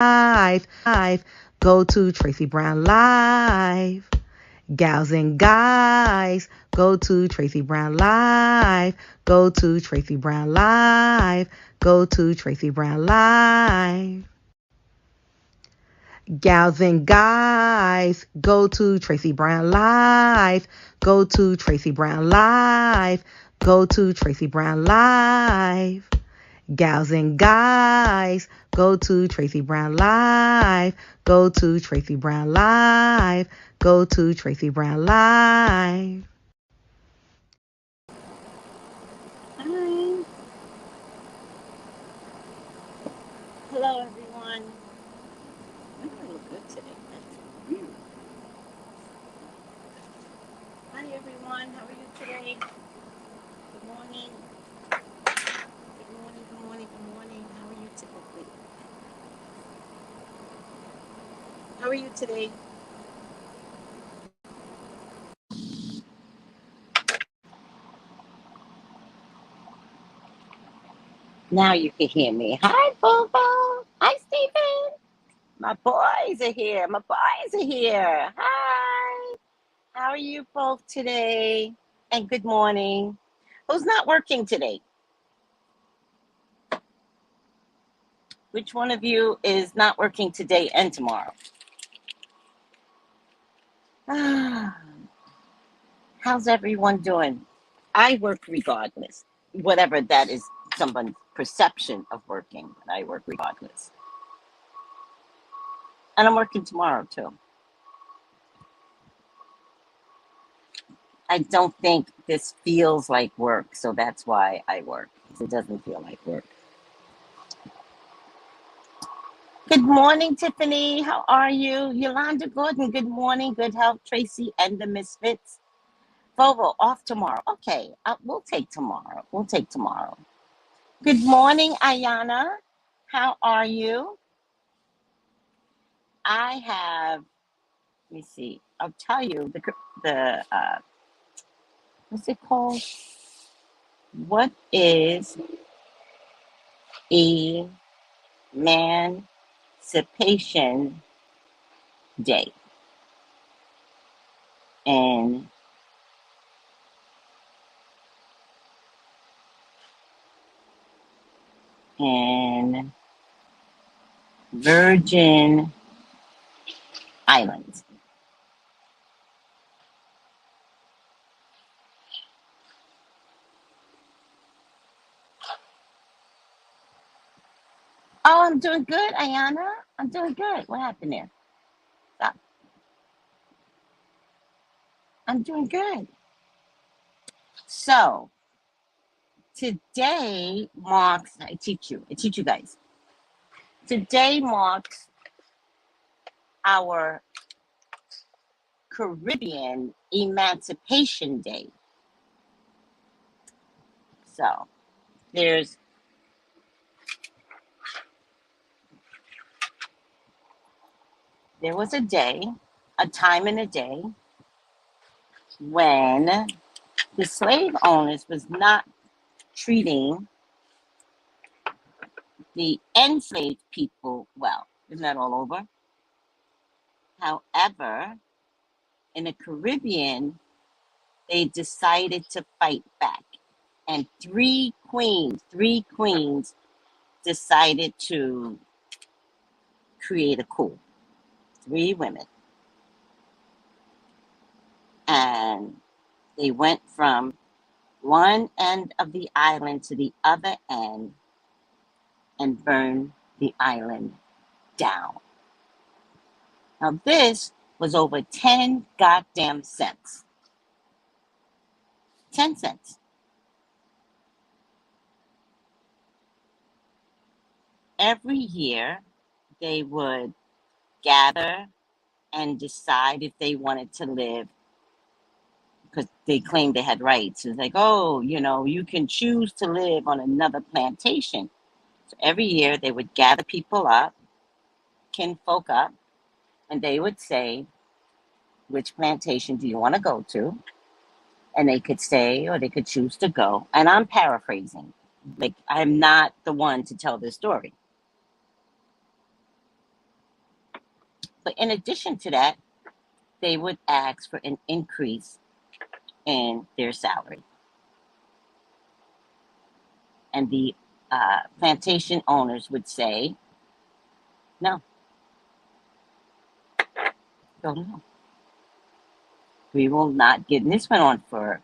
Go to Tracey Brown Live. Gals and guys, go to Tracey Brown Live. Go to Tracey Brown Live. Go to Tracey Brown Live. Gals and guys, go to Tracey Brown Live. Go to Tracey Brown Live. Go to Tracey Brown Live. Gals and guys, go to Tracey Brown Live. Go to Tracey Brown Live. Go to Tracey Brown Live. Hi. Hello, everyone. I'm going to look good today. That's weird. Hi, everyone. How are you today? Good morning. Good morning, good morning, good morning. How are you today? How are you today? Now you can hear me. Hi, Bobo. Hi, Stephen. My boys are here. My boys are here. Hi. How are you both today? And good morning. Who's not working today? Which one of you is not working today and tomorrow? How's everyone doing? I work regardless. Whatever that is, someone's perception of working, but I work regardless. And I'm working tomorrow too. I don't think this feels like work, so that's why I work. It doesn't feel like work. Good morning, Tiffany. How are you? Yolanda Gordon, good morning. Good health, Tracy and the Misfits. Vovo, off tomorrow. Okay, we'll take tomorrow. We'll take tomorrow. Good morning, Ayana. How are you? I have, let me see. I'll tell you the what's it called? What is Emancipation Day in Virgin Islands? Oh, I'm doing good, Ayana. I'm doing good. What happened there? Stop. I'm doing good. So today marks, I teach you guys. Today marks our Caribbean Emancipation Day. So there was a day, a time in a day when the slave owners was not treating the enslaved people well. Isn't that all over? However, in the Caribbean, they decided to fight back. And three queens decided to create a coup. 3 women. And they went from one end of the island to the other end and burned the island down. Now this was over 10 goddamn cents. 10 cents. Every year they would gather and decide if they wanted to live, because they claimed they had rights. It's like, oh, you can choose to live on another plantation. So every year they would gather people up, kinfolk up, and they would say, which plantation do you want to go to? And they could stay or they could choose to go. And I'm paraphrasing. Like, I'm not the one to tell this story. But in addition to that, they would ask for an increase in their salary. And the plantation owners would say, no, no. We will not give. And this went on for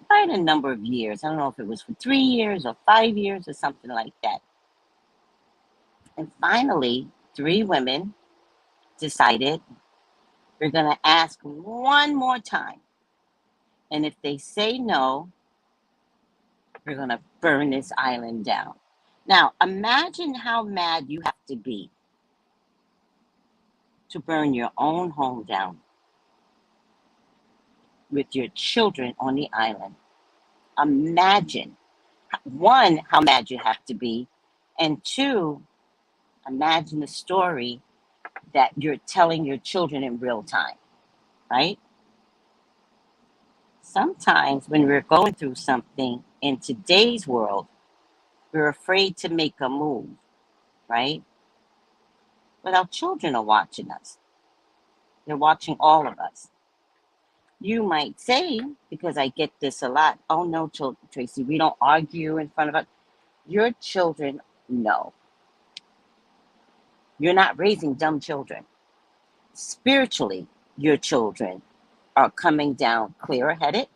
quite a number of years. I don't know if it was for 3 years or 5 years or something like that. And finally, 3 women decided, we're going to ask one more time. And if they say no, we're going to burn this island down. Now, imagine how mad you have to be to burn your own home down with your children on the island. Imagine, 1, how mad you have to be, and 2, imagine the story that you're telling your children in real time, right? Sometimes when we're going through something in today's world, we're afraid to make a move, right? But our children are watching us. They're watching all of us. You might say, because I get this a lot, oh no, Tracey, we don't argue in front of us. Your children know. You're not raising dumb children. Spiritually, your children are coming down clear-headed.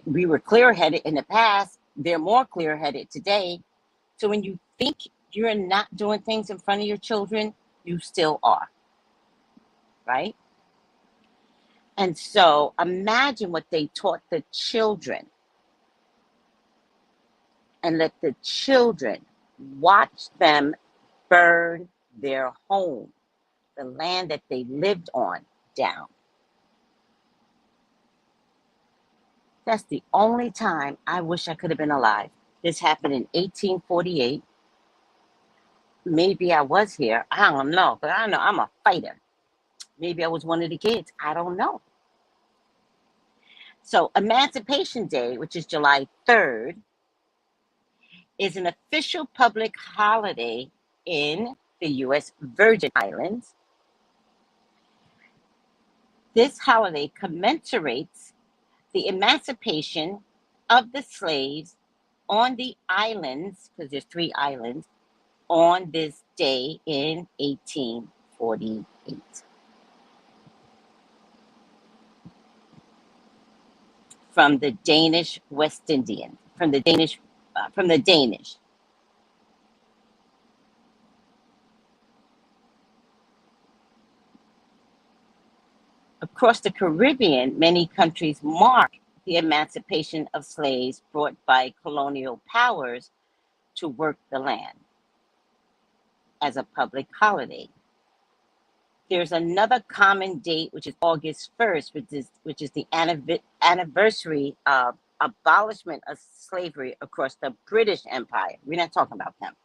We were clear-headed in the past. They're more clear-headed today. So when you think you're not doing things in front of your children, you still are, right? And so imagine what they taught the children, and let the children watch them burn their home, the land that they lived on, down. That's the only time I wish I could have been alive. This happened in 1848. Maybe I was here. I don't know, but I know I'm a fighter. Maybe I was one of the kids. I don't know. So Emancipation Day, which is July 3rd, is an official public holiday in the U.S. Virgin Islands. This holiday commemorates the emancipation of the slaves on the islands, because there's 3 islands, on this day in 1848. From the Danish West Indian, from the Danish. Across the Caribbean, many countries mark the emancipation of slaves brought by colonial powers to work the land as a public holiday. There's another common date, which is August 1st, which is the anniversary of abolishment of slavery across the British Empire. We're not talking about them.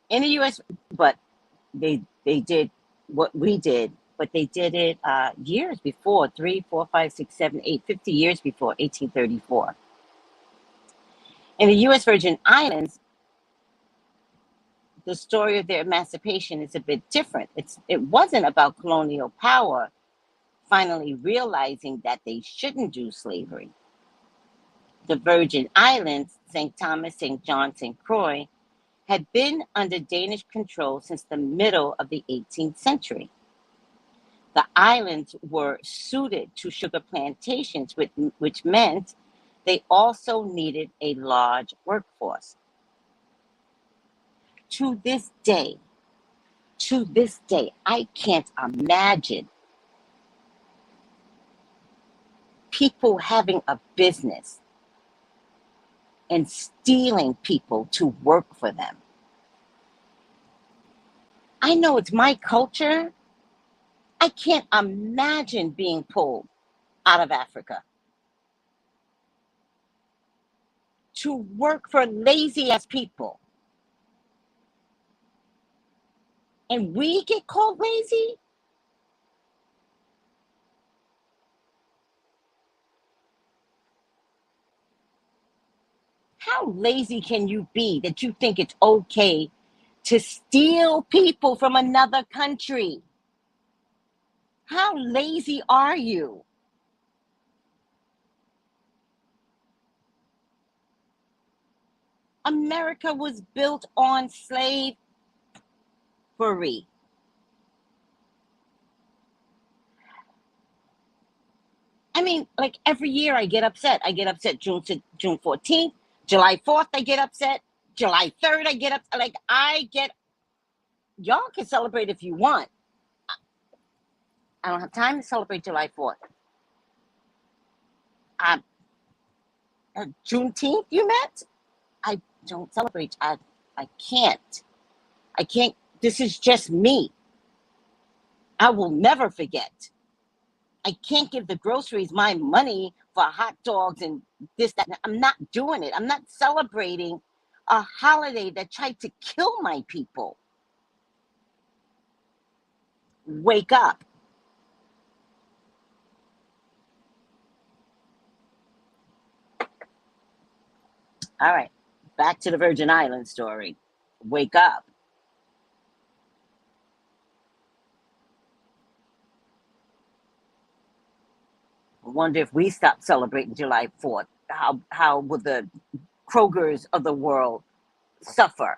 In the U.S., but they did what we did, but they did it years before, 3, 4, 5, 6, 7, 8, 50 years before 1834. In the U.S. Virgin Islands, the story of their emancipation is a bit different. It wasn't about colonial power finally realizing that they shouldn't do slavery. The Virgin Islands, St. Thomas, St. John, St. Croix, had been under Danish control since the middle of the 18th century. The islands were suited to sugar plantations, which meant they also needed a large workforce. To this day, I can't imagine people having a business and stealing people to work for them. I know it's my culture. I can't imagine being pulled out of Africa to work for lazy ass people. And we get called lazy? How lazy can you be that you think it's okay to steal people from another country. How lazy are you? America was built on slavery. I mean, like every year I get upset. I get upset June 14th, July 4th, I get upset. July 3rd, I get upset. Like y'all can celebrate if you want. I don't have time to celebrate July 4th. Juneteenth, you met? I don't celebrate. I can't. I can't. This is just me. I will never forget. I can't give the groceries my money for hot dogs and this, that. I'm not doing it. I'm not celebrating a holiday that tried to kill my people. Wake up. All right. Back to the Virgin Islands story. Wake up. I wonder if we stop celebrating July 4th, how would the Krogers of the world suffer?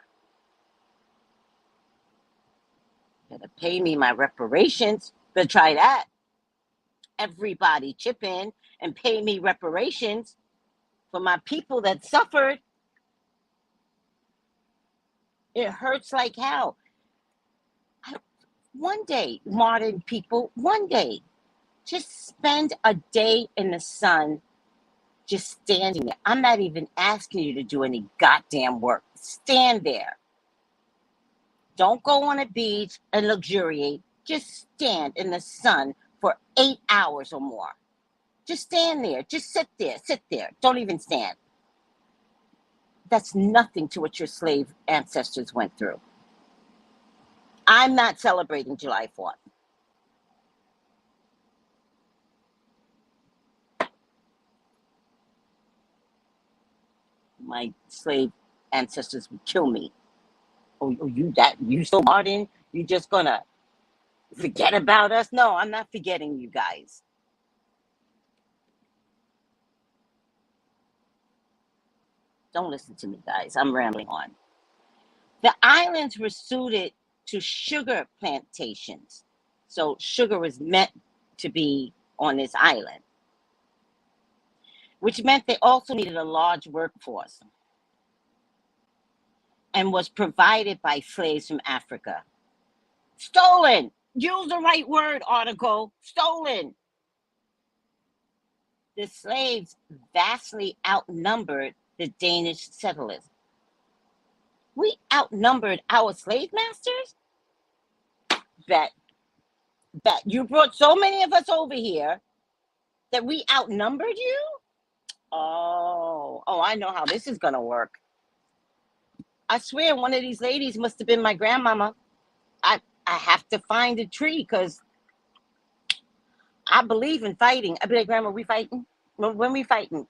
Better pay me my reparations. Better try that. Everybody chip in and pay me reparations for my people that suffered. It hurts like hell. One day, modern people, one day, just spend a day in the sun just standing there. I'm not even asking you to do any goddamn work. Stand there. Don't go on a beach and luxuriate. Just stand in the sun for 8 hours or more. Just stand there. Just sit there. Sit there. Don't even stand. That's nothing to what your slave ancestors went through. I'm not celebrating July 4th. My slave ancestors would kill me. Oh, you so modern? You just gonna forget about us? No, I'm not forgetting you guys. Don't listen to me, guys. I'm rambling on. The islands were suited to sugar plantations. So sugar was meant to be on this island, which meant they also needed a large workforce and was provided by slaves from Africa. Stolen. Use the right word, article. Stolen. The slaves vastly outnumbered the Danish settlers. We outnumbered our slave masters? Bet. You brought so many of us over here that we outnumbered you? Oh, I know how this is going to work. I swear one of these ladies must have been my grandmama. I have to find a tree because I believe in fighting. I'd be like, Grandma, we fighting? When we fighting?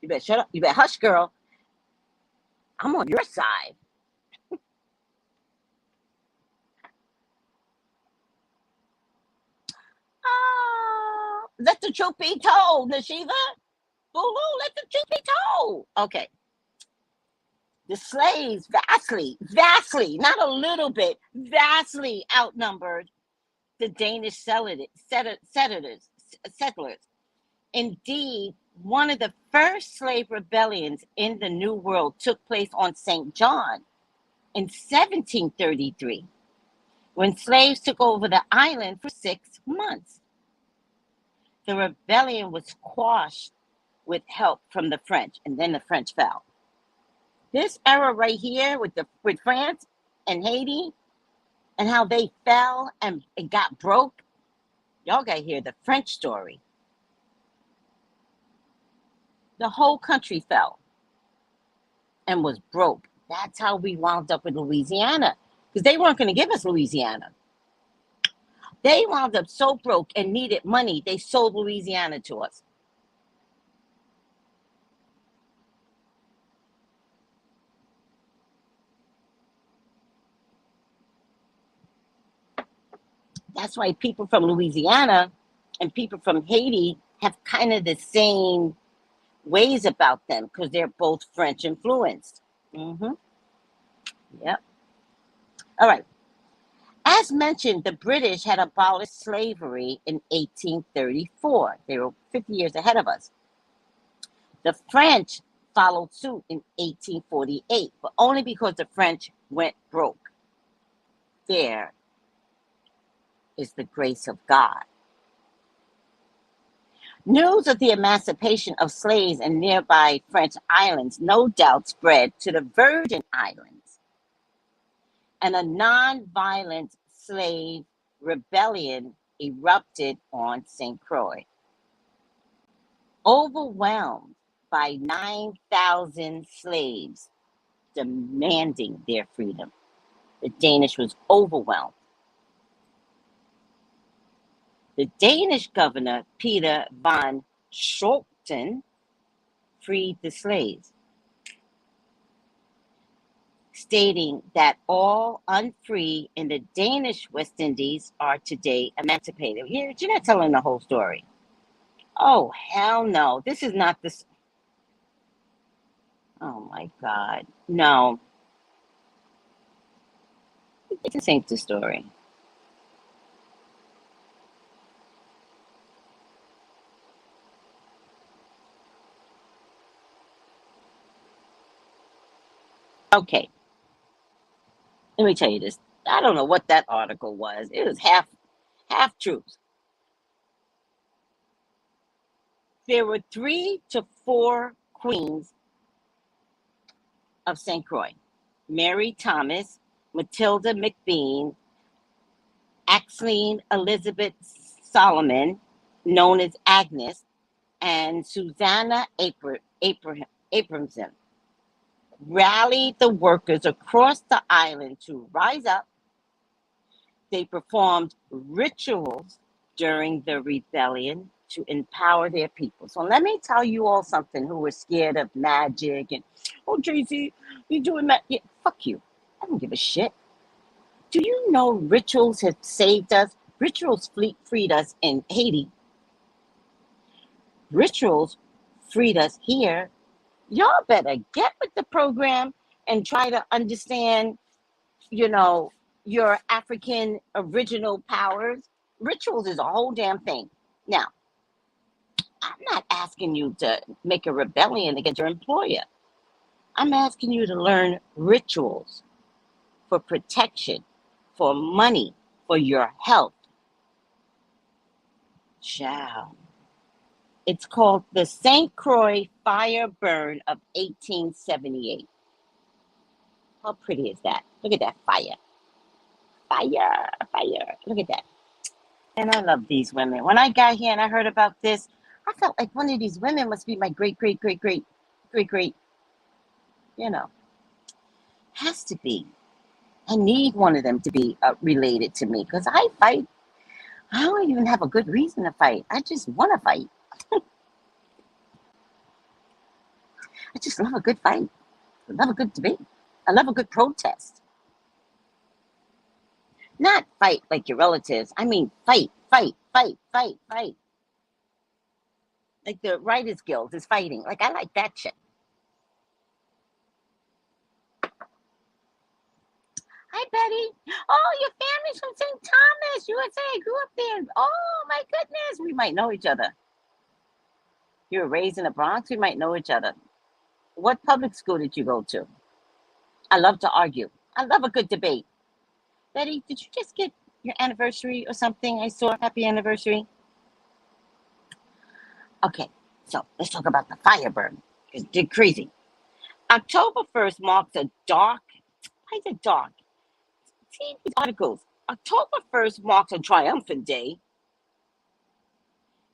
You better shut up. You better hush, girl. I'm on your side. Let the truth be told, Nashiva. Bulu, let the truth be told. Okay. The slaves vastly, not a little bit, vastly outnumbered the Danish settlers. Indeed, one of the first slave rebellions in the New World took place on St. John in 1733, when slaves took over the island for 6 months. The rebellion was quashed with help from the French, and then the French fell. This era right here with France and Haiti and how they fell and got broke, y'all got to hear the French story. The whole country fell and was broke. That's how we wound up with Louisiana, because they weren't going to give us Louisiana. They wound up so broke and needed money, they sold Louisiana to us. That's why people from Louisiana and people from Haiti have kind of the same ways about them because they're both French influenced. Yep. All right. As mentioned, the British had abolished slavery in 1834. They were 50 years ahead of us. The French followed suit in 1848, but only because the French went broke. There is the grace of God. News of the emancipation of slaves in nearby French islands no doubt spread to the Virgin Islands, and a non-violent slave rebellion erupted on St. Croix. Overwhelmed by 9,000 slaves demanding their freedom. The Danish was overwhelmed. The Danish governor, Peter van Schulten, freed the slaves, stating that all unfree in the Danish West Indies are today emancipated. You're not telling the whole story. Oh, hell no. This is not this. Oh, my God. No. This ain't the story. Okay. Let me tell you this. I don't know what that article was. It was half truth. There were 3 to 4 queens of St. Croix: Mary Thomas, Matilda McBean, Axeline Elizabeth Solomon, known as Agnes, and Susanna Abramson, rallied the workers across the island to rise up. They performed rituals during the rebellion to empower their people. So let me tell you all something who were scared of magic and, oh, Tracey, you doing that? Yeah, fuck you. I don't give a shit. Do you know rituals have saved us? Rituals freed us in Haiti. Rituals freed us here. Y'all better get with the program and try to understand, your African original powers. Rituals is a whole damn thing. Now, I'm not asking you to make a rebellion against your employer. I'm asking you to learn rituals for protection, for money, for your health. Child. It's called the St. Croix Fireburn of 1878. How pretty is that? Look at that fire. Fire, fire. Look at that. And I love these women. When I got here and I heard about this, I felt like one of these women must be my great, has to be. I need one of them to be related to me because I fight. I don't even have a good reason to fight. I just want to fight. I just love a good fight. I love a good debate. I love a good protest. Not fight like your relatives. I mean fight. Like the Writers Guild is fighting. Like, I like that shit. Hi, Betty. Oh, your family's from St. Thomas, USA. I grew up there. Oh, my goodness. We might know each other. You were raised in the Bronx. We might know each other. What public school did you go to? I love to argue. I love a good debate. Betty, did you just get your anniversary or something? I saw happy anniversary. Okay, so let's talk about the Fireburn. It's crazy. October 1st marks a dark. Why is it dark? See these articles. October 1st marks a triumphant day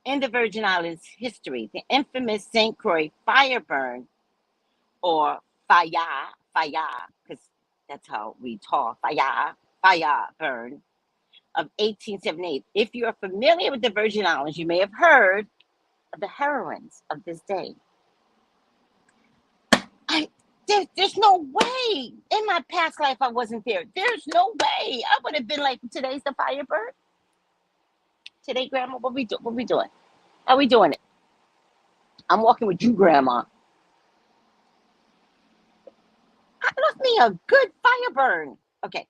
in the Virgin Islands history. The infamous St. Croix Fireburn, or fire, because that's how we talk, Fireburn of 1878. If you are familiar with the Virgin Islands, you may have heard of the heroines of this day. There's no way in my past life I wasn't there. There's no way I would have been like, today's the Fireburn. today, Grandma? What we doing? How we doing it? I'm walking with you, Grandma. I love me a good Fireburn. Okay.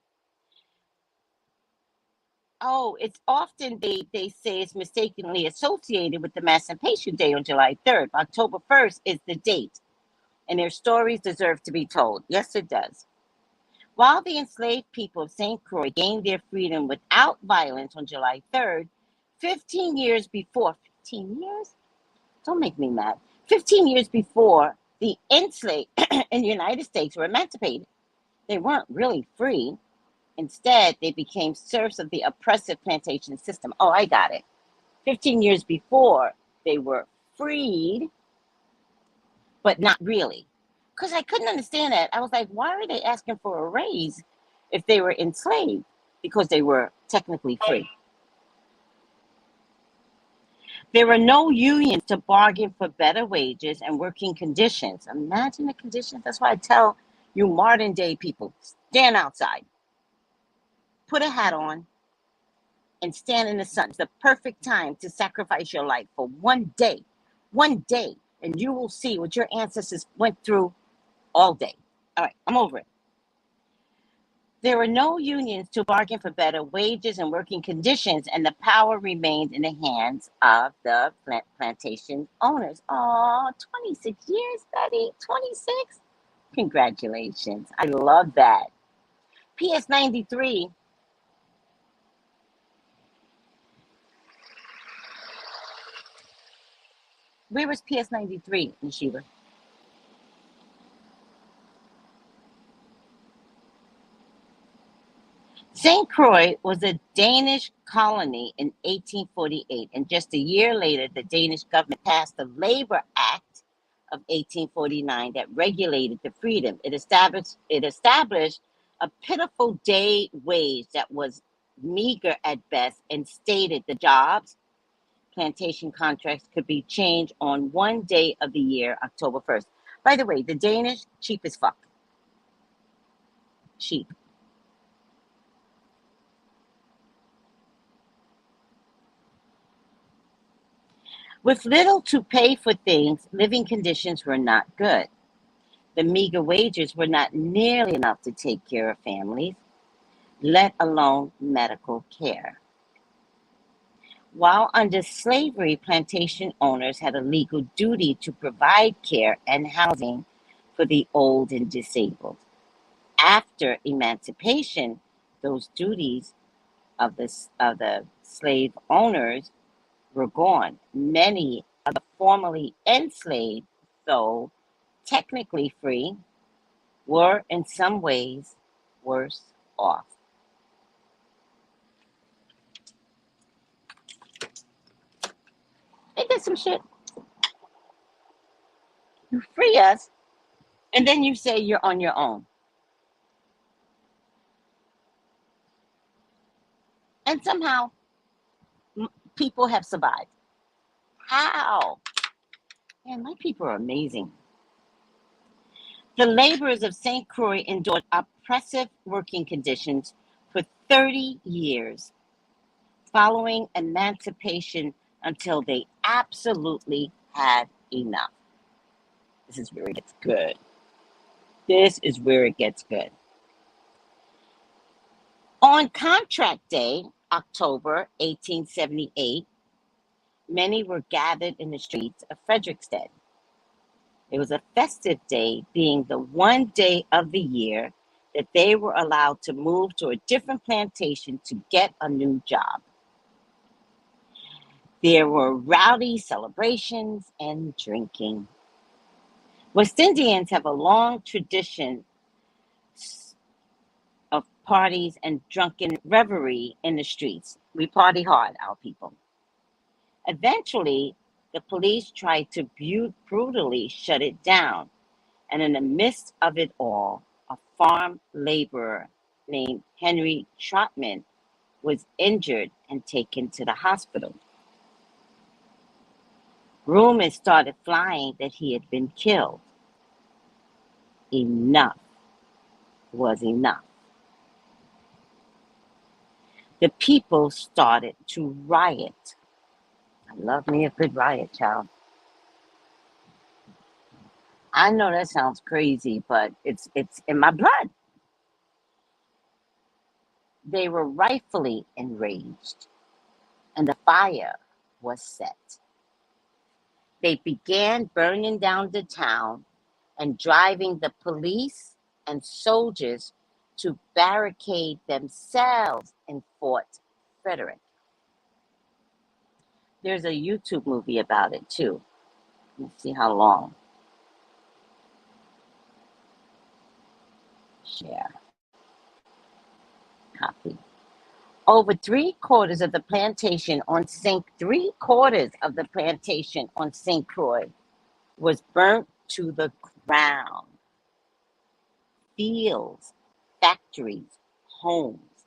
Oh, it's often they say it's mistakenly associated with the Emancipation Day on July 3rd. October 1st is the date, and their stories deserve to be told. Yes, it does. While the enslaved people of St. Croix gained their freedom without violence on July 3rd, 15 years before, 15 years? Don't make me mad. 15 years before, the enslaved in the United States were emancipated. They weren't really free. Instead, they became serfs of the oppressive plantation system. Oh, I got it. 15 years before, they were freed, but not really. Because I couldn't understand that. I was like, why are they asking for a raise if they were enslaved? Because they were technically free. There were no unions to bargain for better wages and working conditions. Imagine the conditions. That's why I tell you modern day people, stand outside, put a hat on, and stand in the sun. It's the perfect time to sacrifice your life for one day, and you will see what your ancestors went through all day. All right, I'm over it. There were no unions to bargain for better wages and working conditions, and the power remained in the hands of the plantation owners. Oh, 26 years, buddy, 26. Congratulations. I love that. PS 93. Where was PS 93, Nishiba? St. Croix was a Danish colony in 1848, and just a year later, the Danish government passed the Labor Act of 1849 that regulated the freedom. It established a pitiful day wage that was meager at best and stated the jobs, plantation contracts could be changed on one day of the year, October 1st. By the way, the Danish, cheap as fuck. Cheap. With little to pay for things, living conditions were not good. The meager wages were not nearly enough to take care of families, let alone medical care. While under slavery, plantation owners had a legal duty to provide care and housing for the old and disabled. After emancipation, those duties of the slave owners were gone. Many of the formerly enslaved, though technically free, were in some ways worse off. Ain't that some shit? You free us, and then you say you're on your own. And somehow, people have survived. How? Man, my people are amazing. The laborers of St. Croix endured oppressive working conditions for 30 years following emancipation until they absolutely had enough. This is where it gets good. This is where it gets good. On contract day, October 1878, many were gathered in the streets of Frederiksted. It was a festive day, being the one day of the year that they were allowed to move to a different plantation to get a new job. There were rowdy celebrations and drinking. West Indians have a long tradition of parties and drunken revelry in the streets. We party hard, our people. Eventually, the police tried to brutally shut it down, and in the midst of it all, a farm laborer named Henry Trotman was injured and taken to the hospital. Rumors started flying that he had been killed. Enough was enough. the people started to riot. I love me a good riot, child. I know that sounds crazy, but it's in my blood. They were rightfully enraged, and the fire was set. They began burning down the town and driving the police and soldiers to barricade themselves in Fort Frederick. There's a YouTube movie about it too. Let's see how long. Share. Copy. Over 3/4 of the plantation on St. Croix was burnt to the ground. Fields, factories, homes.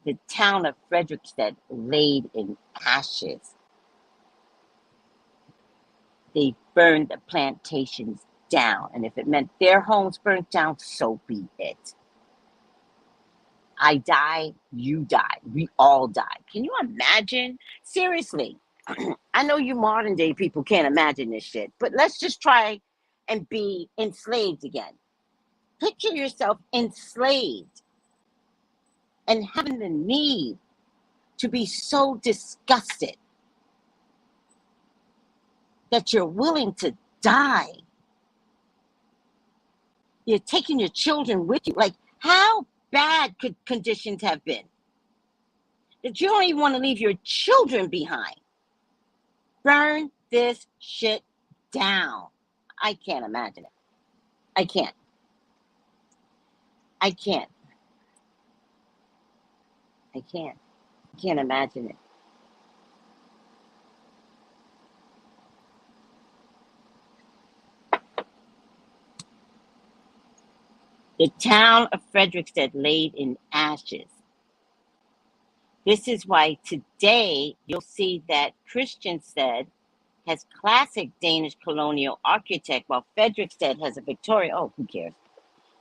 The town of Frederiksted laid in ashes. They burned the plantations down, and if it meant their homes burnt down, so be it. I die, you die, we all die. Can you imagine? Seriously, I know you modern day people can't imagine this shit, but let's just try and be enslaved again. Picture yourself enslaved and having the need to be so disgusted that you're willing to die. You're taking your children with you. Like, how bad could conditions have been that you don't even want to leave your children behind? Burn this shit down. I can't imagine it. I can't. I can't imagine it. The town of Frederiksted laid in ashes. This is why today you'll see that Christiansted has classic Danish colonial architect, while Frederiksted has a Victorian. Oh, who cares?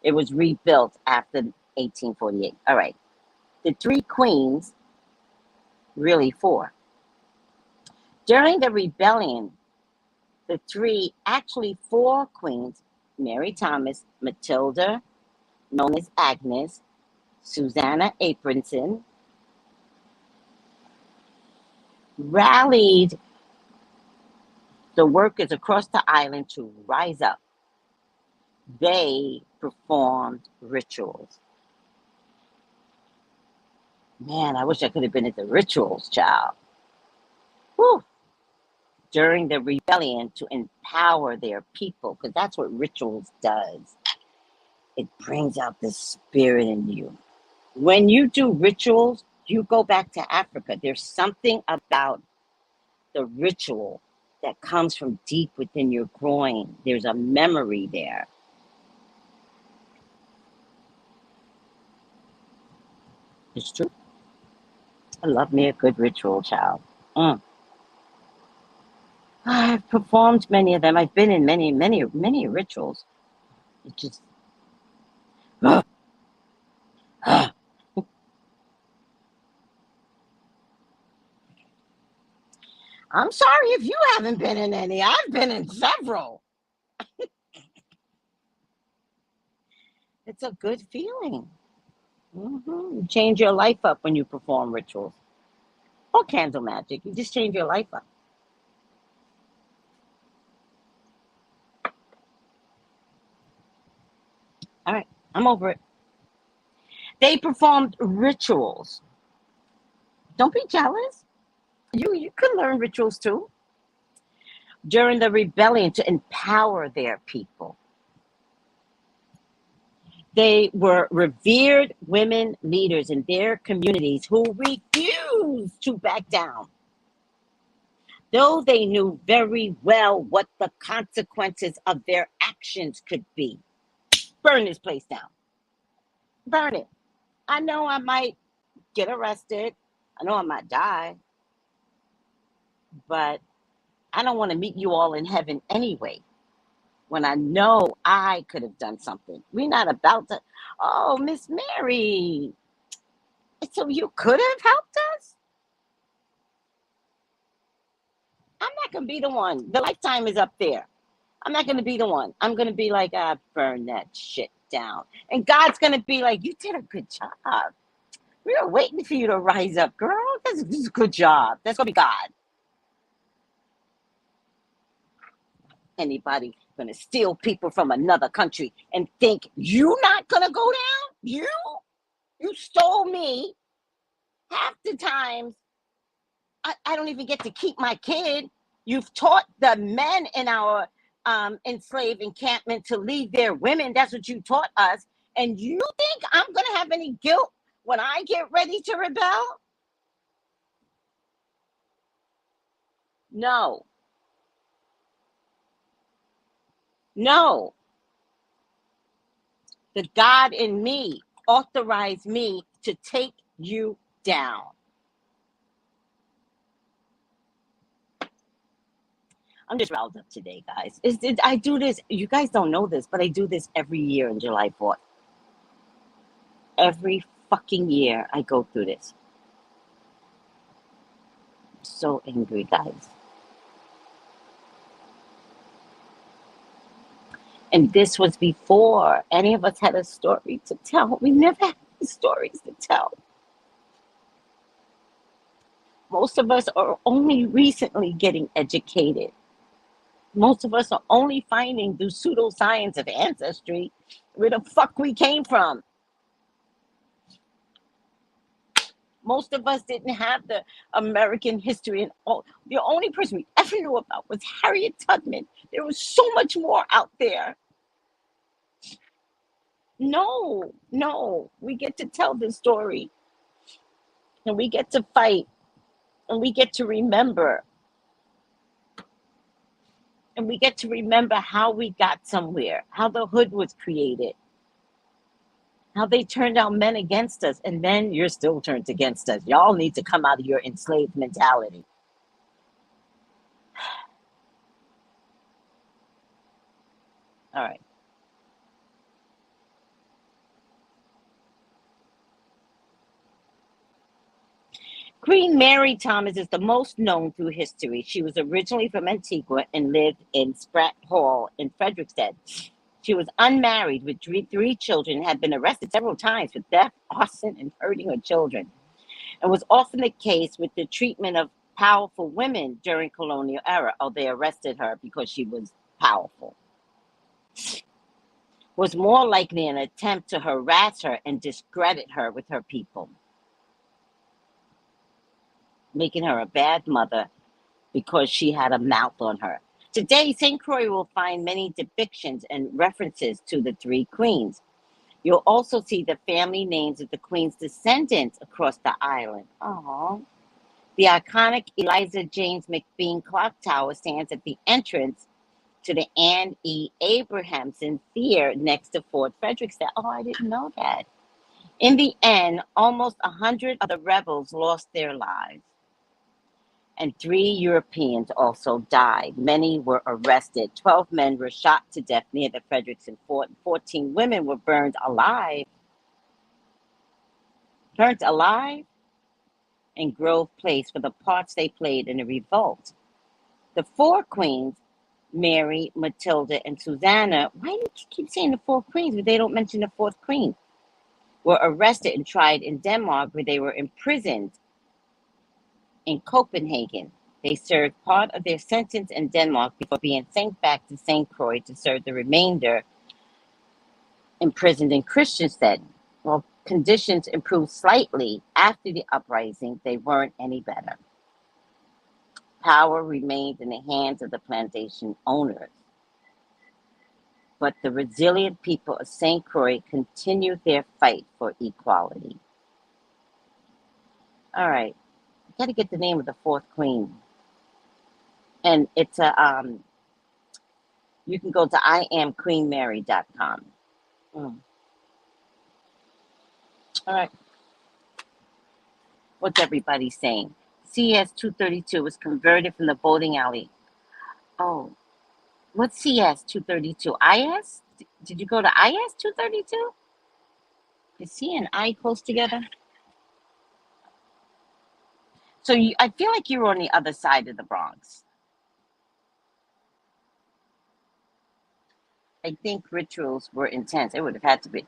It was rebuilt after 1848. All right. The three queens, really four. During the rebellion, the four queens, Mary Thomas, Matilda, known as Agnes, Susanna Apronson, rallied the workers across the island to rise up. They performed rituals. Man, I wish I could have been at the rituals, child. Whew. During the rebellion to empower their people, because that's what rituals does. It brings out the spirit in you. When you do rituals, you go back to Africa. There's something about the ritual that comes from deep within your groin. There's a memory there. It's true. I love me a good ritual, child. I've performed many of them. I've been in many rituals. It just... I'm sorry if you haven't been in any. I've been in several. It's a good feeling. You change your life up when you perform rituals. Or candle magic. You just change your life up. All right, I'm over it. They performed rituals. Don't be jealous. You could learn rituals too. During the rebellion to empower their people. They were revered women leaders in their communities who refused to back down. Though they knew very well what the consequences of their actions could be. Burn this place down. Burn it. I know I might get arrested. I know I might die. But I don't want to meet you all in heaven anyway. When I know I could have done something. We're not about to, oh, Miss Mary. So you could have helped us? I'm not going to be the one. The lifetime is up there. I'm not going to be the one. I'm going to be like, burn that shit down. And God's going to be like, you did a good job. We were waiting for you to rise up, girl. This is a good job. That's going to be God. Anybody going to steal people from another country and think you not going to go down? You stole me. Half the times, I don't even get to keep my kid. You've taught the men in our enslaved encampment to leave their women. That's what you taught us. And you think I'm going to have any guilt when I get ready to rebel? No. No. The God in me authorized me to take you down. I'm just riled up today, guys. I do this. You guys don't know this, but I do this every year on July 4th. Every fucking year I go through this. I'm so angry, guys. And this was before any of us had a story to tell. We never had stories to tell. Most of us are only recently getting educated. Most of us are only finding through pseudoscience of ancestry where the fuck we came from. Most of us didn't have the American history, and the only person we ever knew about was Harriet Tubman. There was so much more out there. No, we get to tell the story, and we get to fight, and we get to remember, and we get to remember how we got somewhere, how the hood was created, how they turned our men against us, and then you're still turned against us. Y'all need to come out of your enslaved mentality. All right. Queen Mary Thomas is the most known through history. She was originally from Antigua and lived in Spratt Hall in Frederiksted. She was unmarried with three children, had been arrested several times for theft, arson, and hurting her children, and was often the case with the treatment of powerful women during colonial era. Oh, they arrested her because she was powerful. Was more likely an attempt to harass her and discredit her with her people, making her a bad mother because she had a mouth on her. Today, St. Croix will find many depictions and references to the three queens. You'll also see the family names of the queen's descendants across the island. Aww. The iconic Eliza James McBean clock tower stands at the entrance to the Anne E. Abrahamson Theater next to Fort Frederiksted. Oh, I didn't know that. In the end, almost 100 of the rebels lost their lives, and 3 Europeans also died. Many were arrested. 12 men were shot to death near the Frederiksted Fort. 14 women were burned alive. Burnt alive in Grove Place for the parts they played in the revolt. The 4 queens, Mary, Matilda, and Susanna, why do you keep saying the 4 queens, but they don't mention the 4th queen, were arrested and tried in Denmark, where they were imprisoned in Copenhagen. They served part of their sentence in Denmark before being sent back to St. Croix to serve the remainder imprisoned in Christiansted. While conditions improved slightly after the uprising, they weren't any better. Power remained in the hands of the plantation owners. But the resilient people of St. Croix continued their fight for equality. All right, I got to get the name of the 4th queen. And it's you can go to iamqueenmary.com. All right. What's everybody saying? CS 232 was converted from the bowling alley. Oh, what's CS 232? IS? Did you go to IS 232? Is C and I close together? So I feel like you're on the other side of the Bronx. I think rituals were intense. It would have had to be.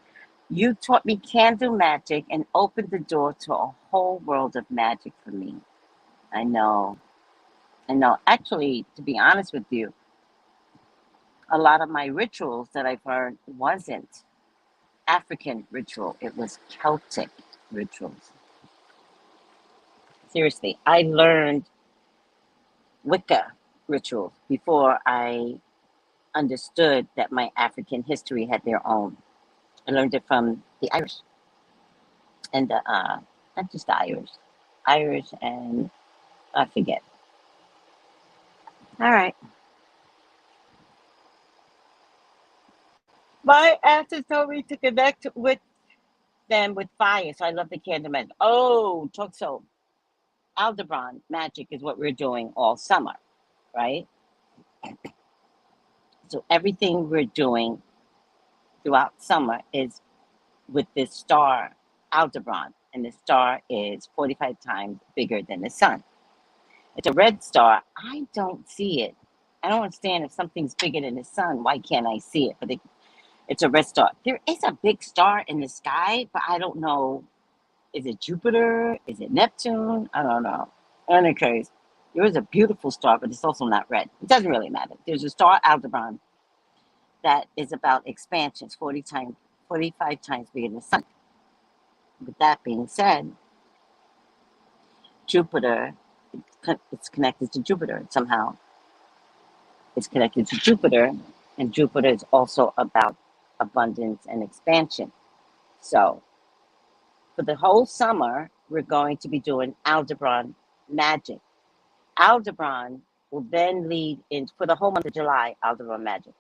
You taught me candle magic and opened the door to a whole world of magic for me. I know. I know. Actually, to be honest with you, a lot of my rituals that I've learned wasn't African ritual. It was Celtic rituals. Seriously, I learned Wicca rituals before I understood that my African history had their own. I learned it from the Irish and the not just the Irish and I forget. All right. My ancestors told me to connect with them with fire, so I love the candle magic. Oh, talk so. Aldebaran magic is what we're doing all summer, right? So everything we're doing throughout summer is with this star, Aldebaran, and the star is 45 times bigger than the sun. It's a red star. I don't see it. I don't understand if something's bigger than the sun, why can't I see it? But it's a red star. There is a big star in the sky, but I don't know. Is it Jupiter? Is it Neptune? I don't know. In any case, there is a beautiful star, but it's also not red. It doesn't really matter. There's a star, Aldebaran, that is about expansions, 45 times bigger than the sun. With that being said, Jupiter, it's connected to Jupiter somehow. It's connected to Jupiter, and Jupiter is also about abundance and expansion. So, for the whole summer, we're going to be doing Aldebaran magic. Aldebaran will then lead in, for the whole month of July, Aldebaran magic.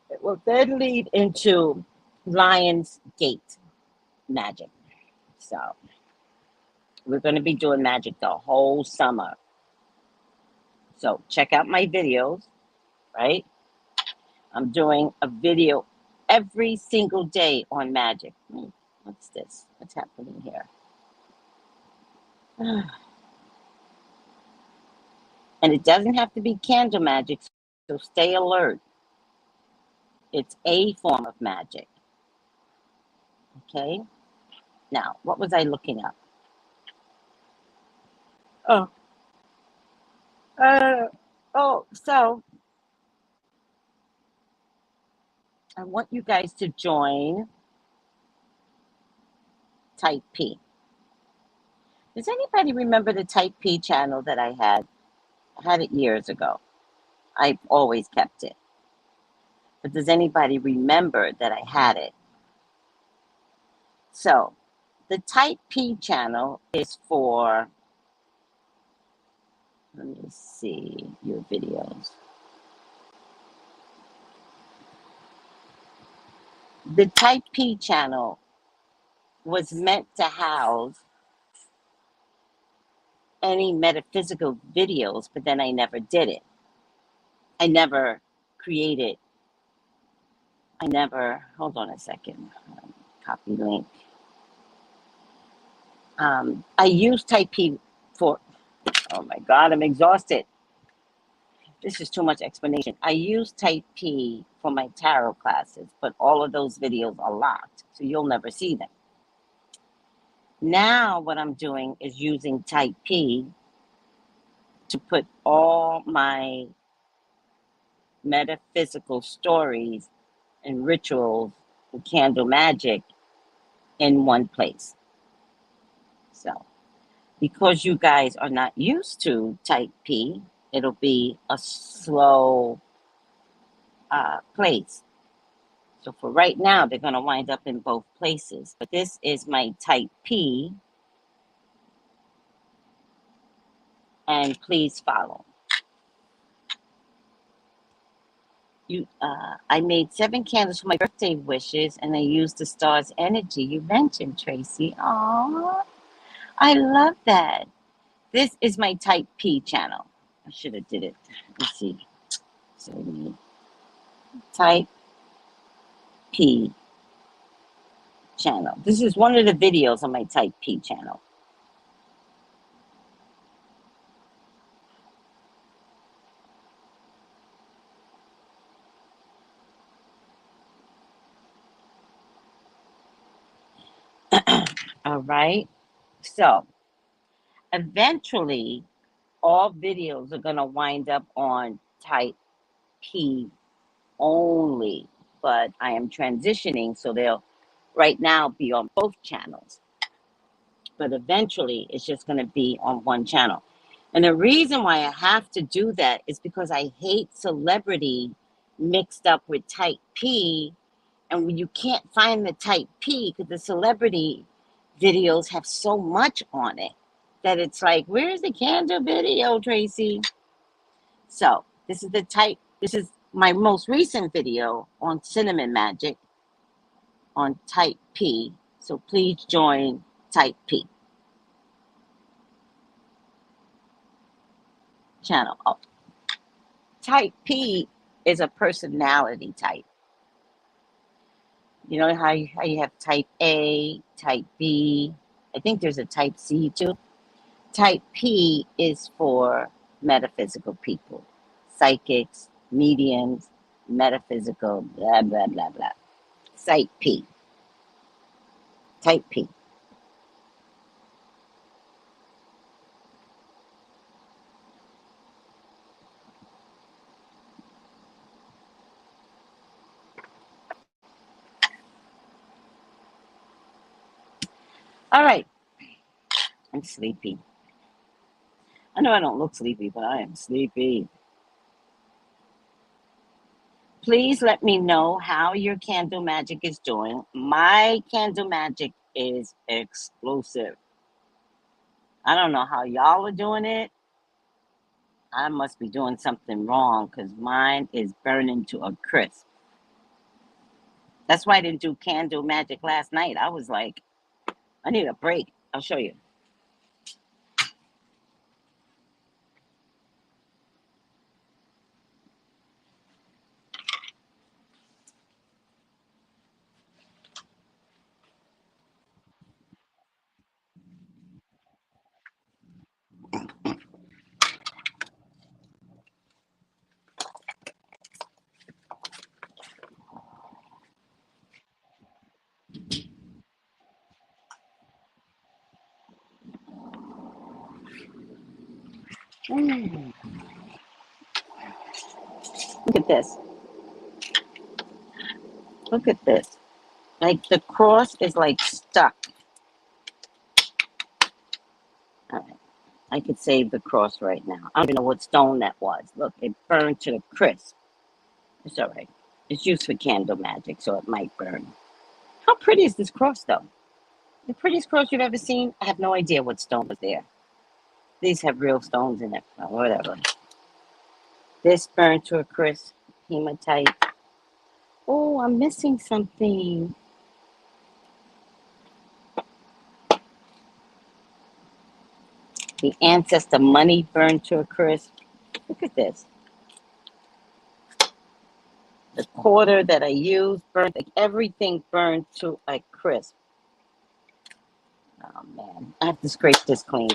It will then lead into Lion's Gate magic. So, we're going to be doing magic the whole summer. So, check out my videos, right? I'm doing a video every single day on magic. What's this? What's happening here? And it doesn't have to be candle magic, so stay alert. It's a form of magic. Okay? Now, what was I looking up? Oh, so I want you guys to join Type P. Does anybody remember the Type P channel that I had? I had it years ago. I've always kept it. But does anybody remember that I had it? So, the Type P channel is for, let me see your videos. The Type P channel was meant to house any metaphysical videos, but then I never did it. I never created, hold on a second, copy link. I use Type P for, oh my God, I'm exhausted. This is too much explanation. I use Type P for my tarot classes, but all of those videos are locked, so you'll never see them. Now what I'm doing is using Type P to put all my metaphysical stories and rituals and candle magic in one place. So, because you guys are not used to Type P, it'll be a slow place. So for right now, they're going to wind up in both places. But this is my Type P. And please follow. I made 7 candles for my birthday wishes, and I used the star's energy you mentioned, Tracy. Aww, I love that. This is my Type P channel. I should have did it. Let's see. So Type P channel. This is one of the videos on my Type P channel. All right. So eventually, all videos are going to wind up on Type P only, but I am transitioning, so they'll right now be on both channels. But eventually, it's just going to be on one channel. And the reason why I have to do that is because I hate celebrity mixed up with Type P. And when you can't find the Type P, because the celebrity videos have so much on it that it's like, where's the candle video, Tracy? So this is my most recent video on cinnamon magic on Type P. So please join Type P channel. Oh, Type P is a personality type. You know how you have Type A, Type B. I think there's a Type C too. Type P is for metaphysical people, psychics, mediums, metaphysical, blah, blah, blah, blah. Type P. Type P. All right. I'm sleepy. I know I don't look sleepy, but I am sleepy. Please let me know how your candle magic is doing. My candle magic is explosive. I don't know how y'all are doing it. I must be doing something wrong because mine is burning to a crisp. That's why I didn't do candle magic last night. I was like, I need a break. I'll show you. Mm. Look at this. Look at this. Like the cross is like stuck. All right. I could save the cross right now. I don't even know what stone that was. Look, it burned to the crisp. It's all right. It's used for candle magic, so it might burn. How pretty is this cross, though? The prettiest cross you've ever seen? I have no idea what stone was there. These have real stones in it, or whatever. This burned to a crisp. Hematite. Oh, I'm missing something. The ancestor money burned to a crisp. Look at this. The quarter that I used burned, like everything burned to a crisp. Oh man, I have to scrape this clean.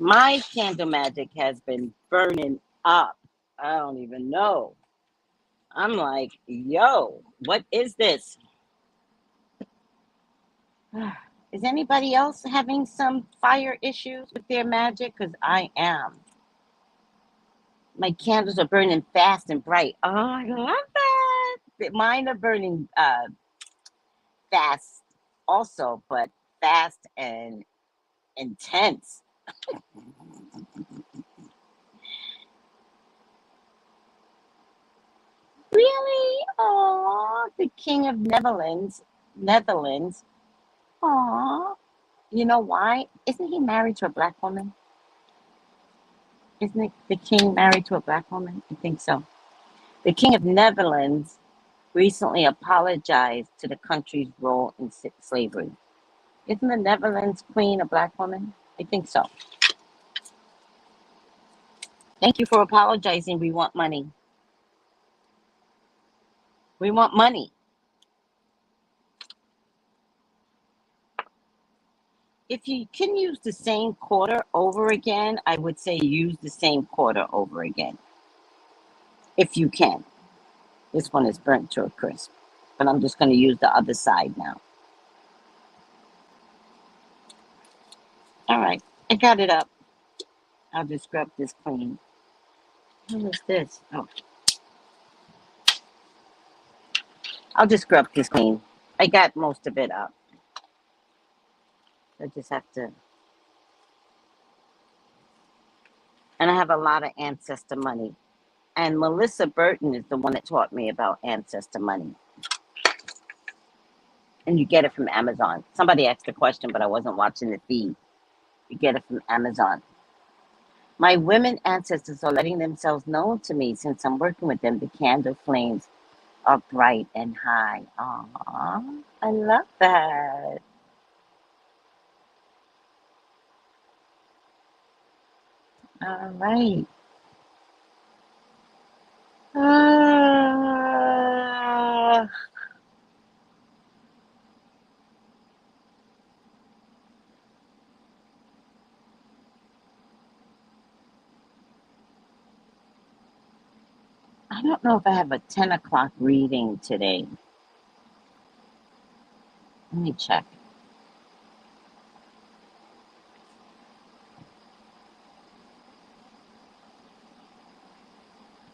My candle magic has been burning up. I don't even know. I'm like, yo, what is this? Is anybody else having some fire issues with their magic? Because I am. My candles are burning fast and bright. Oh, I love that. Mine are burning fast also, but fast and intense. Really? Oh, the King of Netherlands. Oh, you know why? Isn't he married to a black woman? Isn't it the king married to a black woman? I think so. The King of Netherlands recently apologized to the country's role in slavery. Isn't the Netherlands queen a black woman? I think so. Thank you for apologizing. We want money. We want money. if you can use the same quarter over again, I would say use the same quarter over again. If you can. This one is burnt to a crisp. But I'm just going to use the other side now. All right. I got it up. I'll just scrub this clean. What is this? Oh. I'll just scrub this clean. I got most of it up. I just have to. And I have a lot of ancestor money. And Melissa Burton is the one that taught me about ancestor money. And you get it from Amazon. Somebody asked a question, but I wasn't watching the feed. You get it from Amazon. My women ancestors are letting themselves known to me since I'm working with them. The candle flames are bright and high. Aww, I love that. All right. I don't know if I have a 10 o'clock reading today. Let me check.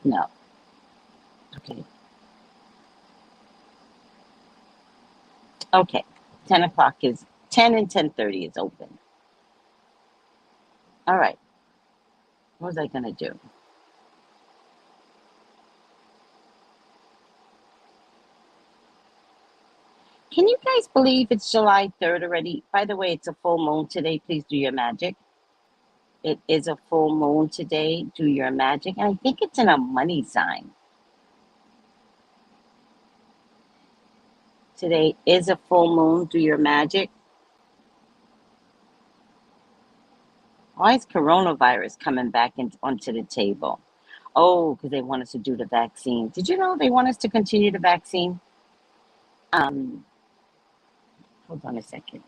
No. Okay. Okay. 10 o'clock is 10 and 10:30 is open. All right. What was I going to do? Can you guys believe it's July 3rd already? By the way, it's a full moon today. Please do your magic. It is a full moon today. Do your magic. And I think it's in a money sign. Today is a full moon. Do your magic. Why is coronavirus coming back onto the table? Oh, because they want us to do the vaccine. Did you know they want us to continue the vaccine? Hold on a second.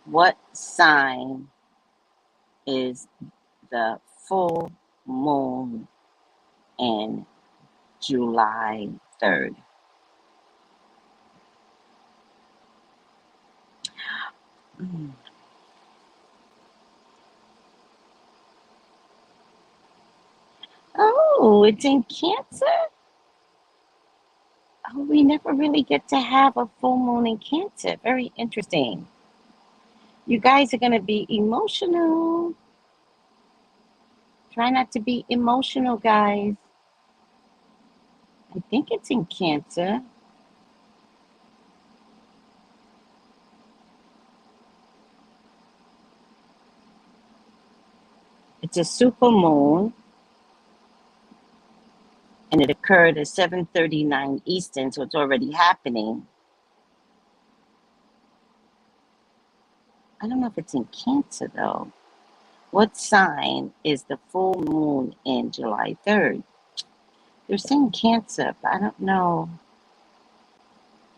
What sign is the full moon in July 3rd? Oh, it's in Cancer? Oh, we never really get to have a full moon in Cancer. Very interesting. You guys are going to be emotional. Try not to be emotional, guys. I think it's in Cancer. It's a super moon. And it occurred at 7:39 Eastern, so it's already happening. I don't know if it's in Cancer, though. What sign is the full moon in July 3rd? They're saying Cancer, but I don't know.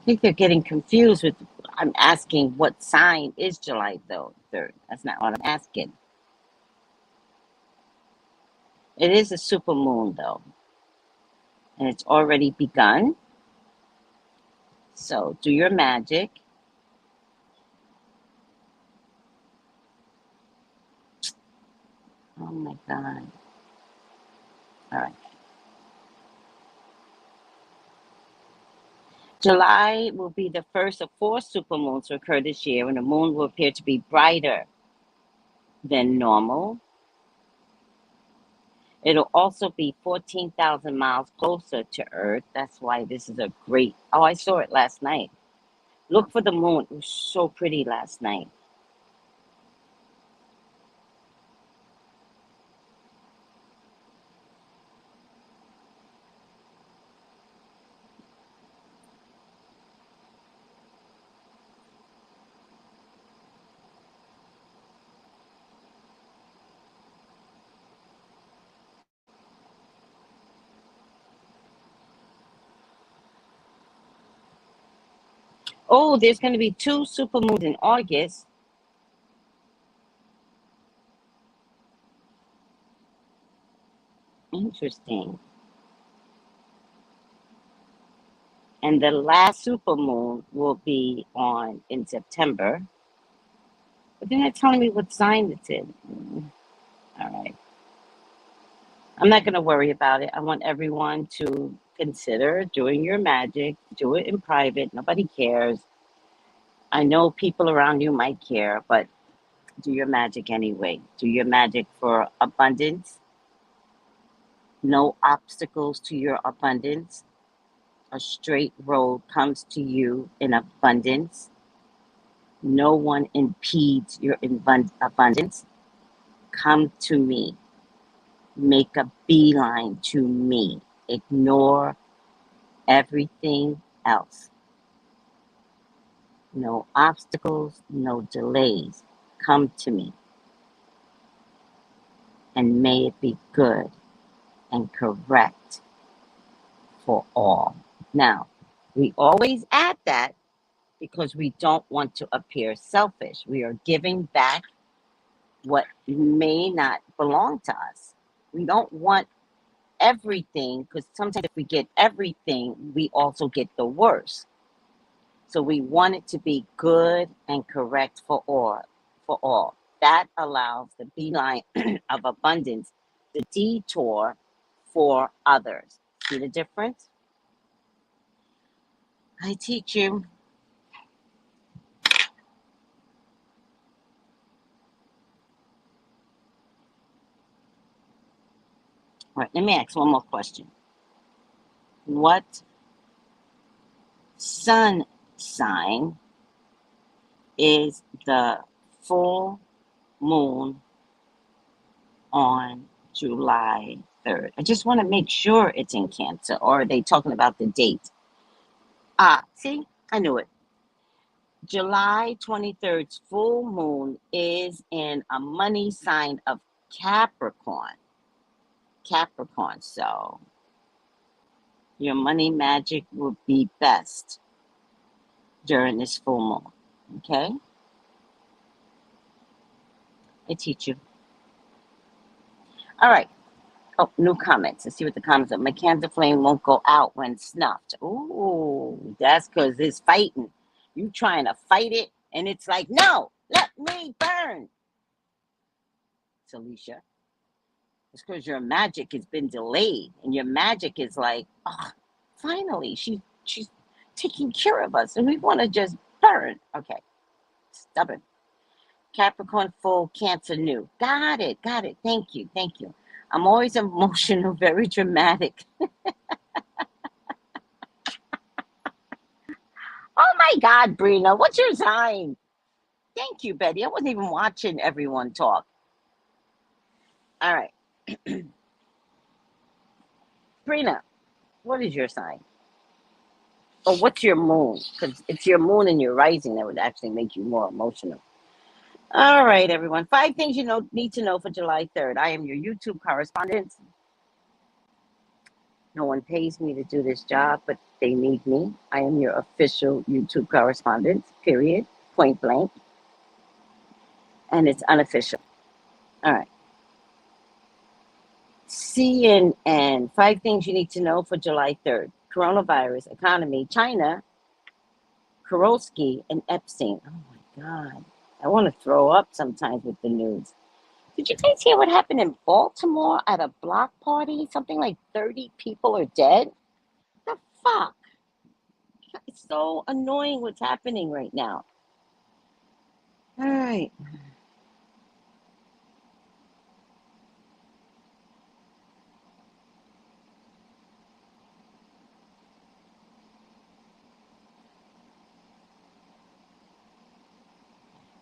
I think they're getting confused with, I'm asking what sign is July 3rd. That's not what I'm asking. It is a super moon, though. And it's already begun. So do your magic. Oh my God. All right. July will be the first of 4 supermoons to occur this year, and the moon will appear to be brighter than normal. It'll also be 14,000 miles closer to Earth. That's why this is a great... Oh, I saw it last night. Look for the moon. It was so pretty last night. Oh, there's going to be 2 supermoons in August. Interesting. And the last supermoon will be in September. But they're not telling me what sign it's in. All right. I'm not going to worry about it. I want everyone to consider doing your magic. Do it in private. Nobody cares. I know people around you might care, but do your magic anyway. Do your magic for abundance. No obstacles to your abundance. A straight road comes to you in abundance. No one impedes your abundance. Come to me. Make a beeline to me. Ignore everything else. No obstacles, no delays. Come to me. And may it be good and correct for all. Now, we always add that because we don't want to appear selfish. We are giving back what may not belong to us. We don't want everything, because sometimes if we get everything, we also get the worst. So we want it to be good and correct for all. That allows the beeline of abundance, the detour for others. See the difference? I teach you. All right, let me ask one more question. What sun sign is the full moon on July 3rd? I just want to make sure it's in Cancer, or are they talking about the date? See, I knew it. July 23rd's full moon is in a money sign of Capricorn. Capricorn, so your money magic will be best during this full moon. Okay? I teach you. All right. Oh, new comments. Let's see what the comments are. My candle flame won't go out when snuffed. Ooh, that's because it's fighting. You trying to fight it, and it's like, no, let me burn. It's Alicia. It's because your magic has been delayed, and your magic is like, oh, finally, she's taking care of us, and we want to just burn. Okay, stubborn. Capricorn full, Cancer new. Got it. Thank you. I'm always emotional, very dramatic. Oh my God, Brina, what's your sign? Thank you, Betty. I wasn't even watching everyone talk. All right. Brina, what is your sign? Or what's your moon? Because it's your moon and your rising that would actually make you more emotional. All right, everyone. 5 things you need to know for July 3rd. I am your YouTube correspondent. No one pays me to do this job, but they need me. I am your official YouTube correspondent, period, point blank. And it's unofficial. All right. CNN, 5 things you need to know for July 3rd. Coronavirus, economy, China, Kurosky, and Epstein. Oh my God. I want to throw up sometimes with the news. Did you guys hear what happened in Baltimore at a block party? Something like 30 people are dead. The fuck? It's so annoying what's happening right now. All right.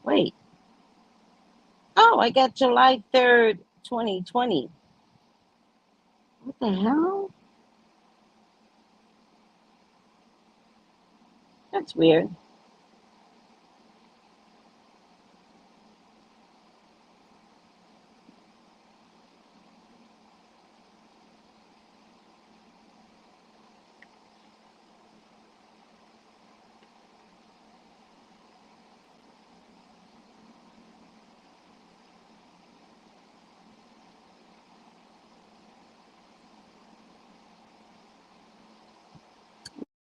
Wait. Oh, I got July 3rd, 2020. What the hell? That's weird.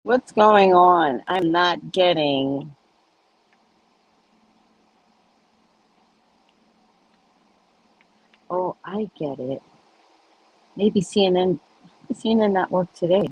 What's going on? I'm not getting. Oh, I get it. Maybe CNN not work today.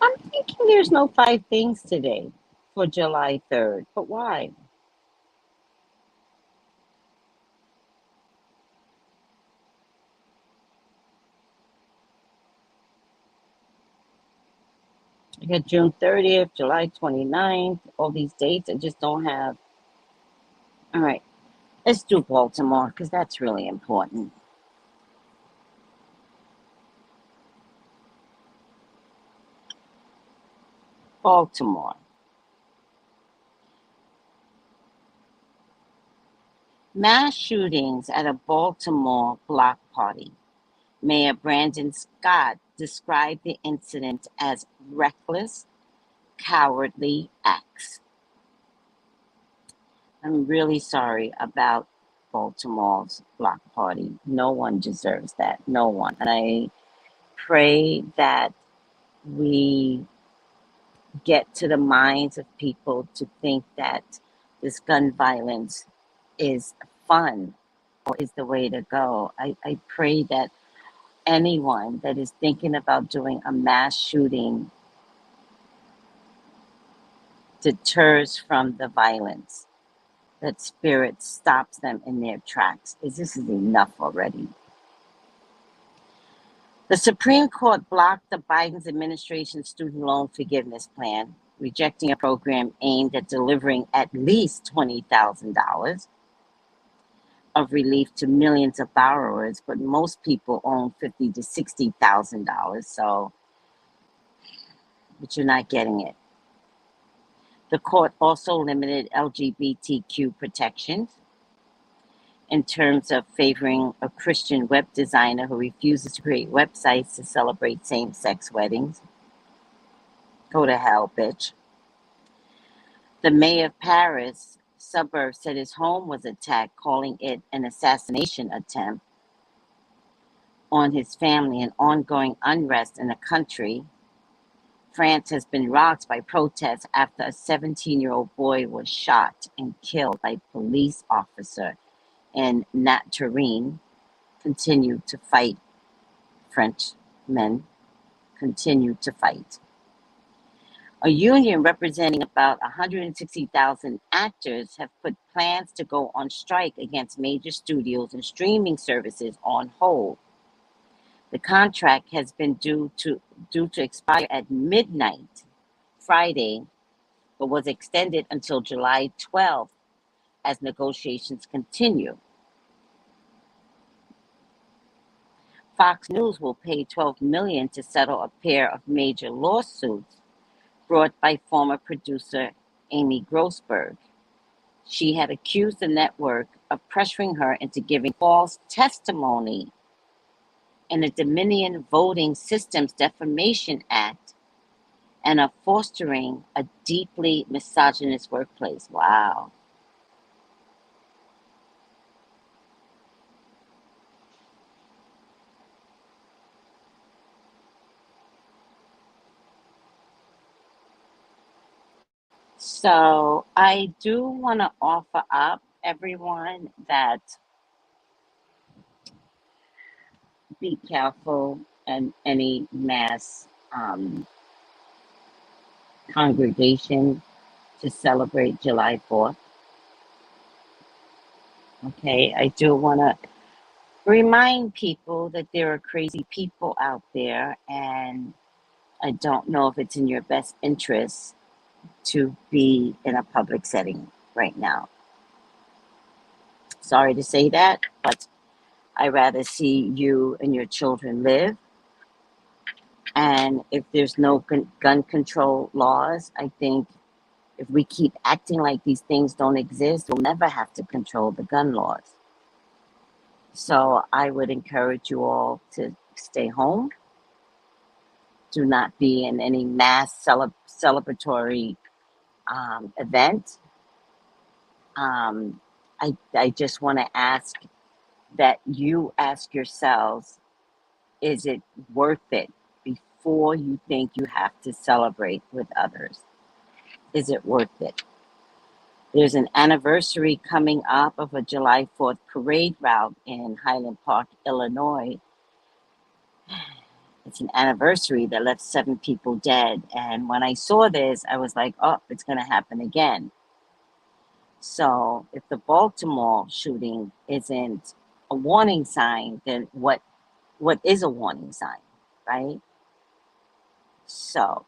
I'm thinking there's no 5 things today for July 3rd, but why? I got June 30th, July 29th, all these dates. I just don't have. All right, let's do Baltimore because that's really important. Baltimore. Mass shootings at a Baltimore block party. Mayor Brandon Scott described the incident as reckless, cowardly acts. I'm really sorry about Baltimore's block party. No one deserves that. No one. And I pray that we get to the minds of people to think that this gun violence is fun or is the way to go. I pray that anyone that is thinking about doing a mass shooting deters from the violence, that spirit stops them in their tracks. This is enough already. The Supreme Court blocked the Biden administration's student loan forgiveness plan, rejecting a program aimed at delivering at least $20,000 of relief to millions of borrowers, but most people own $50,000 to $60,000. So, but you're not getting it. The court also limited LGBTQ protections in terms of favoring a Christian web designer who refuses to create websites to celebrate same-sex weddings. Go to hell, bitch. The mayor of Paris suburb said his home was attacked, calling it an assassination attempt on his family and ongoing unrest in the country. France has been rocked by protests after a 17-year-old boy was shot and killed by a police officer in Nanterre. Continue to fight. French men continue to fight. A union representing about 160,000 actors have put plans to go on strike against major studios and streaming services on hold. The contract has been due to expire at midnight Friday, but was extended until July 12th as negotiations continue. Fox News will pay $12 million to settle a pair of major lawsuits brought by former producer Amy Grossberg. She had accused the network of pressuring her into giving false testimony in the Dominion Voting Systems Defamation Act and of fostering a deeply misogynist workplace. Wow. So I do want to offer up everyone that be careful in any mass congregation to celebrate July 4th. Okay, I do want to remind people that there are crazy people out there, and I don't know if it's in your best interest to be in a public setting right now. Sorry to say that, but I rather see you and your children live. And if there's no gun control laws, I think if we keep acting like these things don't exist, we'll never have to control the gun laws. So I would encourage you all to stay home. Do not be in any mass celebratory event. I just want to ask that you ask yourselves, is it worth it before you think you have to celebrate with others? Is it worth it? There's an anniversary coming up of a July 4th parade route in Highland Park, Illinois. It's an anniversary that left 7 people dead. And when I saw this, I was like, oh, it's going to happen again. So if the Baltimore shooting isn't a warning sign, then what is a warning sign, right? So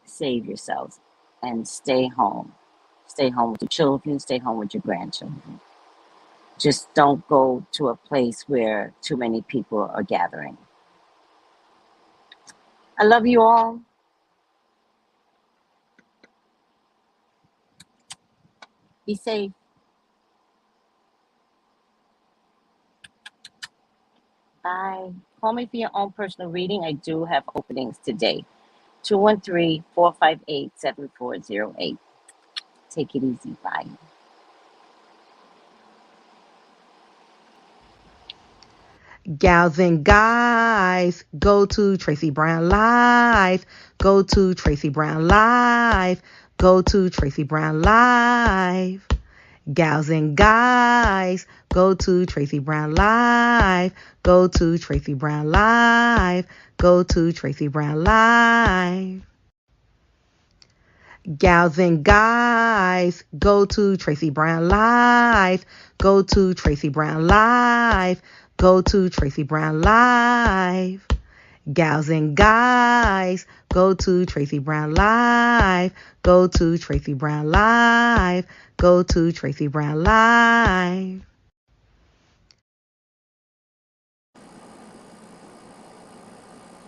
save yourselves and stay home. Stay home with your children, stay home with your grandchildren. Just don't go to a place where too many people are gathering. I love you all. Be safe. Bye. Call me for your own personal reading. I do have openings today. 213-458-7408. Take it easy. Bye. Gals and guys, go to Tracey Brown Live. Go to Tracey Brown Live. Go to Tracey Brown Live. Gals and guys, go to Tracey Brown Live. Go to Tracey Brown Live. Go to Tracey Brown Live. Gals and guys, go to Tracey Brown Live. Go to Tracey Brown Live. Go to Tracey Brown Live. Gals and guys, go to Tracey Brown Live. Go to Tracey Brown Live. Go to Tracey Brown Live.